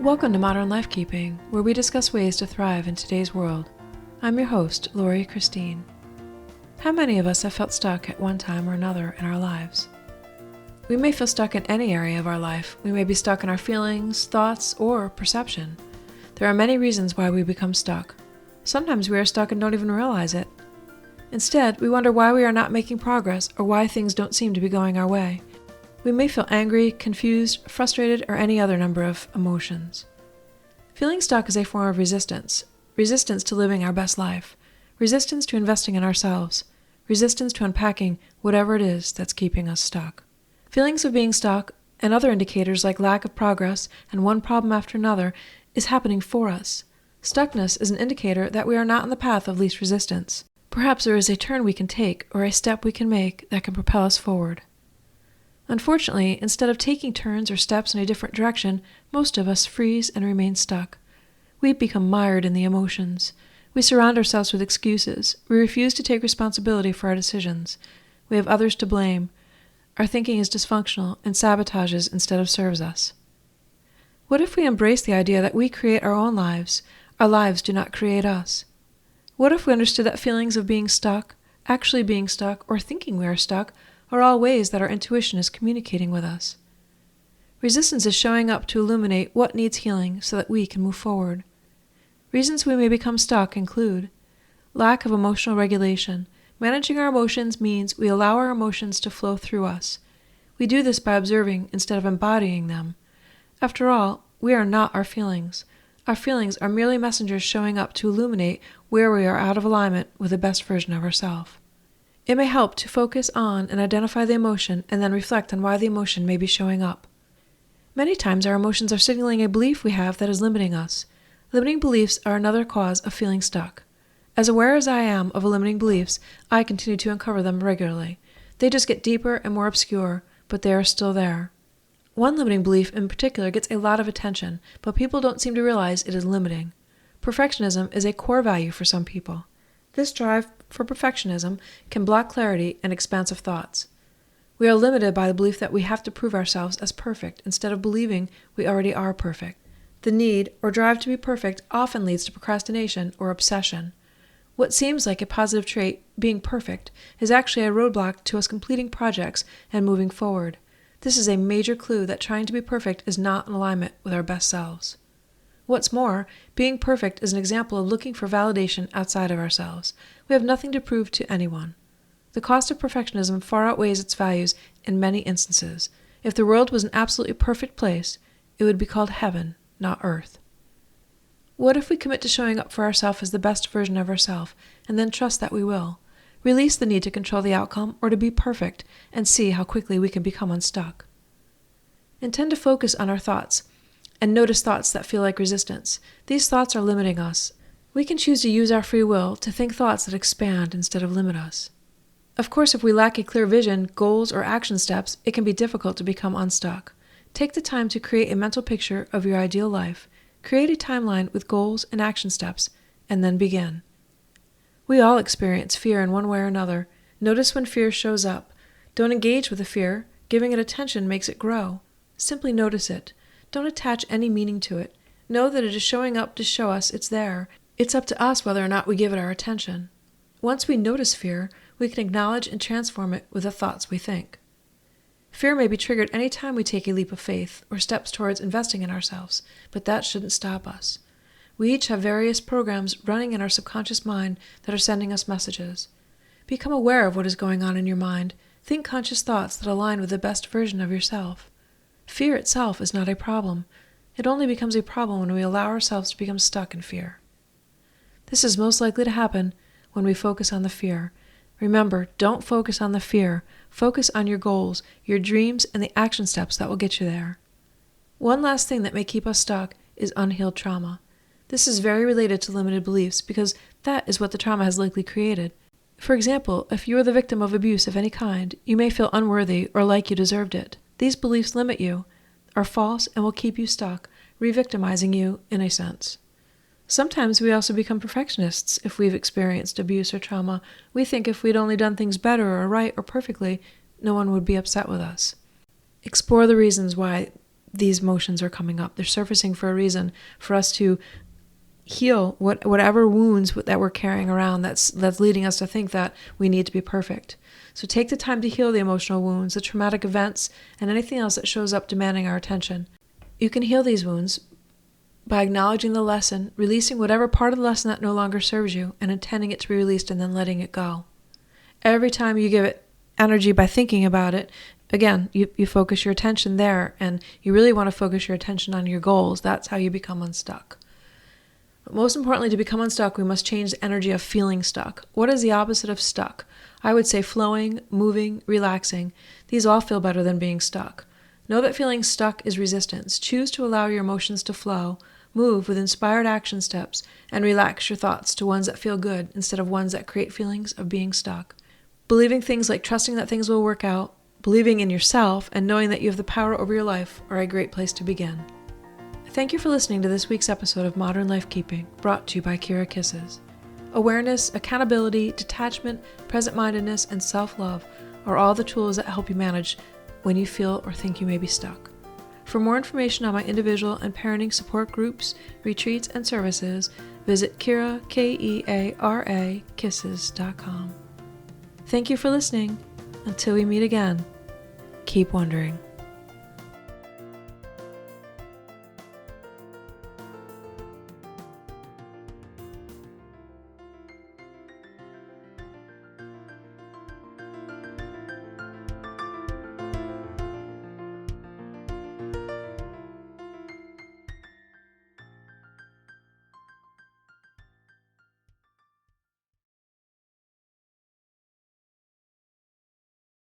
Welcome to Modern Lifekeeping, where we discuss ways to thrive in today's world. I'm your host, Lori Christine. How many of us have felt stuck at one time or another in our lives? We may feel stuck in any area of our life. We may be stuck in our feelings, thoughts, or perception. There are many reasons why we become stuck. Sometimes we are stuck and don't even realize it. Instead, we wonder why we are not making progress or why things don't seem to be going our way. We may feel angry, confused, frustrated, or any other number of emotions. Feeling stuck is a form of resistance. Resistance to living our best life. Resistance to investing in ourselves. Resistance to unpacking whatever it is that's keeping us stuck. Feelings of being stuck and other indicators like lack of progress and one problem after another is happening for us. Stuckness is an indicator that we are not on the path of least resistance. Perhaps there is a turn we can take or a step we can make that can propel us forward. Unfortunately, instead of taking turns or steps in a different direction, most of us freeze and remain stuck. We become mired in the emotions. We surround ourselves with excuses. We refuse to take responsibility for our decisions. We have others to blame. Our thinking is dysfunctional and sabotages instead of serves us. What if we embrace the idea that we create our own lives? Our lives do not create us. What if we understood that feelings of being stuck, actually being stuck, or thinking we are stuck are all ways that our intuition is communicating with us? Resistance is showing up to illuminate what needs healing so that we can move forward. Reasons we may become stuck include lack of emotional regulation. Managing our emotions means we allow our emotions to flow through us. We do this by observing instead of embodying them. After all, we are not our feelings. Our feelings are merely messengers showing up to illuminate where we are out of alignment with the best version of ourselves. It may help to focus on and identify the emotion and then reflect on why the emotion may be showing up. Many times our emotions are signaling a belief we have that is limiting us. Limiting beliefs are another cause of feeling stuck. As aware as I am of limiting beliefs, I continue to uncover them regularly. They just get deeper and more obscure, but they are still there. One limiting belief in particular gets a lot of attention, but people don't seem to realize it is limiting. Perfectionism is a core value for some people. This drive for perfectionism can block clarity and expansive thoughts. We are limited by the belief that we have to prove ourselves as perfect instead of believing we already are perfect. The need or drive to be perfect often leads to procrastination or obsession. What seems like a positive trait, being perfect, is actually a roadblock to us completing projects and moving forward. This is a major clue that trying to be perfect is not in alignment with our best selves. What's more, being perfect is an example of looking for validation outside of ourselves. We have nothing to prove to anyone. The cost of perfectionism far outweighs its values in many instances. If the world was an absolutely perfect place, it would be called heaven, not earth. What if we commit to showing up for ourselves as the best version of ourselves, and then trust that we will? Release the need to control the outcome or to be perfect, and see how quickly we can become unstuck. Intend to focus on our thoughts, and notice thoughts that feel like resistance. These thoughts are limiting us. We can choose to use our free will to think thoughts that expand instead of limit us. Of course, if we lack a clear vision, goals, or action steps, it can be difficult to become unstuck. Take the time to create a mental picture of your ideal life. Create a timeline with goals and action steps, and then begin. We all experience fear in one way or another. Notice when fear shows up. Don't engage with the fear. Giving it attention makes it grow. Simply notice it. Don't attach any meaning to it. Know that it is showing up to show us it's there. It's up to us whether or not we give it our attention. Once we notice fear, we can acknowledge and transform it with the thoughts we think. Fear may be triggered any time we take a leap of faith or steps towards investing in ourselves, but that shouldn't stop us. We each have various programs running in our subconscious mind that are sending us messages. Become aware of what is going on in your mind. Think conscious thoughts that align with the best version of yourself. Fear itself is not a problem. It only becomes a problem when we allow ourselves to become stuck in fear. This is most likely to happen when we focus on the fear. Remember, don't focus on the fear. Focus on your goals, your dreams, and the action steps that will get you there. One last thing that may keep us stuck is unhealed trauma. This is very related to limited beliefs because that is what the trauma has likely created. For example, if you are the victim of abuse of any kind, you may feel unworthy or like you deserved it. These beliefs limit you, are false, and will keep you stuck, re-victimizing you in a sense. Sometimes we also become perfectionists if we've experienced abuse or trauma. We think if we'd only done things better or right or perfectly, no one would be upset with us. Explore the reasons why these emotions are coming up. They're surfacing for a reason, for us to heal whatever wounds that we're carrying around that's leading us to think that we need to be perfect. So take the time to heal the emotional wounds, the traumatic events, and anything else that shows up demanding our attention. You can heal these wounds by acknowledging the lesson, releasing whatever part of the lesson that no longer serves you, and intending it to be released and then letting it go. Every time you give it energy by thinking about it, again, you focus your attention there, and you really want to focus your attention on your goals. That's how you become unstuck. But most importantly, to become unstuck, we must change the energy of feeling stuck. What is the opposite of stuck? I would say flowing, moving, relaxing. These all feel better than being stuck. Know that feeling stuck is resistance. Choose to allow your emotions to flow, move with inspired action steps, and relax your thoughts to ones that feel good instead of ones that create feelings of being stuck. Believing things like trusting that things will work out, believing in yourself, and knowing that you have the power over your life are a great place to begin. Thank you for listening to this week's episode of Modern Life Keeping, brought to you by Kira Kisses. Awareness, accountability, detachment, present-mindedness, and self-love are all the tools that help you manage when you feel or think you may be stuck. For more information on my individual and parenting support groups, retreats, and services, visit Kira, Keara, Kisses.com. Thank you for listening. Until we meet again, keep wondering.